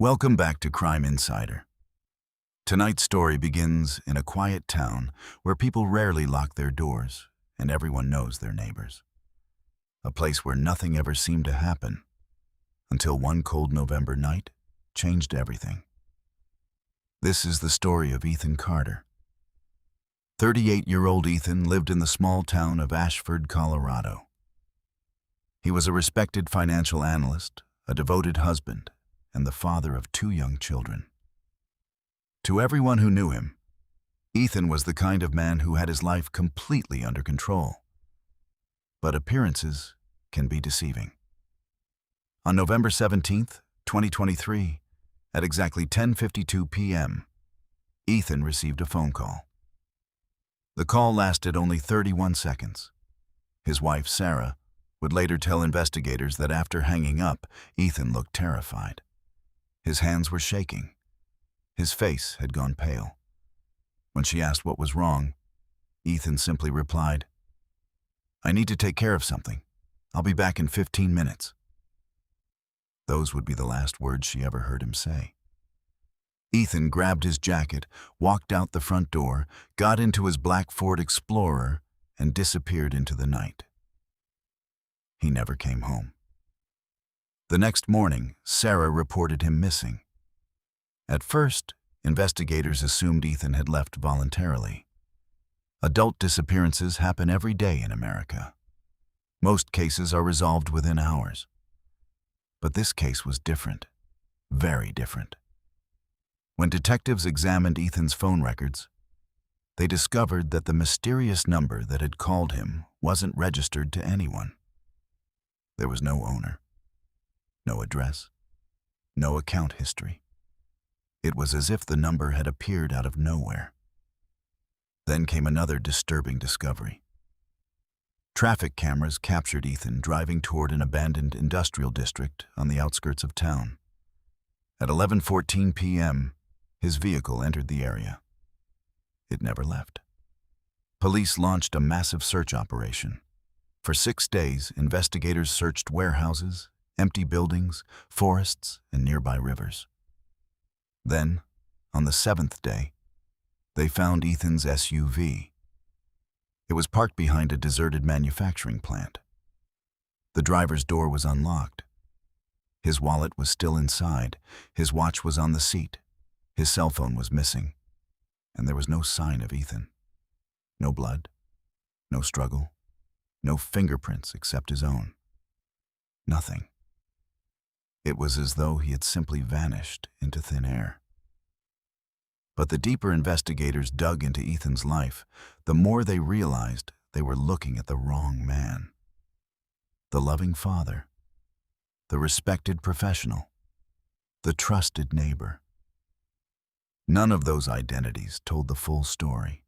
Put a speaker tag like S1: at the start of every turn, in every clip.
S1: Welcome back to Crime Insider. Tonight's story begins in a quiet town where people rarely lock their doors and everyone knows their neighbors. A place where nothing ever seemed to happen until one cold November night changed everything. This is the story of Ethan Carter. 38-year-old Ethan lived in the small town of Ashford, Colorado. He was a respected financial analyst, a devoted husband, and the father of 2 young children. To everyone who knew him, Ethan was the kind of man who had his life completely under control. But appearances can be deceiving. On November 17, 2023, at exactly 10:52 p.m., Ethan received a phone call. The call lasted only 31 seconds. His wife, Sarah, would later tell investigators that after hanging up, Ethan looked terrified. His hands were shaking. His face had gone pale. When she asked what was wrong, Ethan simply replied, "I need to take care of something. I'll be back in 15 minutes." Those would be the last words she ever heard him say. Ethan grabbed his jacket, walked out the front door, got into his black Ford Explorer, and disappeared into the night. He never came home. The next morning, Sarah reported him missing. At first, investigators assumed Ethan had left voluntarily. Adult disappearances happen every day in America. Most cases are resolved within hours. But this case was different, very different. When detectives examined Ethan's phone records, they discovered that the mysterious number that had called him wasn't registered to anyone. There was no owner, no address, no account history. It was as if the number had appeared out of nowhere. Then came another disturbing discovery. Traffic cameras captured Ethan driving toward an abandoned industrial district on the outskirts of town. At 11:14 p.m., his vehicle entered the area. It never left. Police launched a massive search operation. For 6 days, investigators searched warehouses, empty buildings, forests, and nearby rivers. Then, on the 7th day, they found Ethan's SUV. It was parked behind a deserted manufacturing plant. The driver's door was unlocked. His wallet was still inside, his watch was on the seat, his cell phone was missing, and there was no sign of Ethan. No blood, no struggle, no fingerprints except his own. Nothing. It was as though he had simply vanished into thin air. But the deeper investigators dug into Ethan's life, the more they realized they were looking at the wrong man. The loving father, the respected professional, the trusted neighbor. None of those identities told the full story.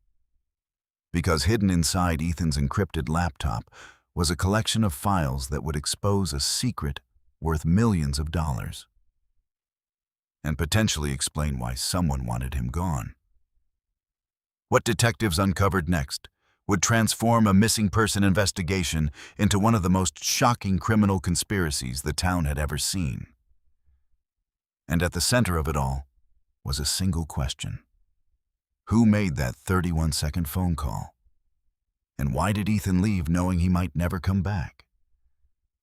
S1: Because hidden inside Ethan's encrypted laptop was a collection of files that would expose a secret worth millions of dollars, and potentially explain why someone wanted him gone. What detectives uncovered next would transform a missing person investigation into one of the most shocking criminal conspiracies the town had ever seen. And at the center of it all was a single question. Who made that 31-second phone call? And why did Ethan leave knowing he might never come back?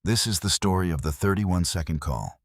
S1: This is the story of the 31-second call.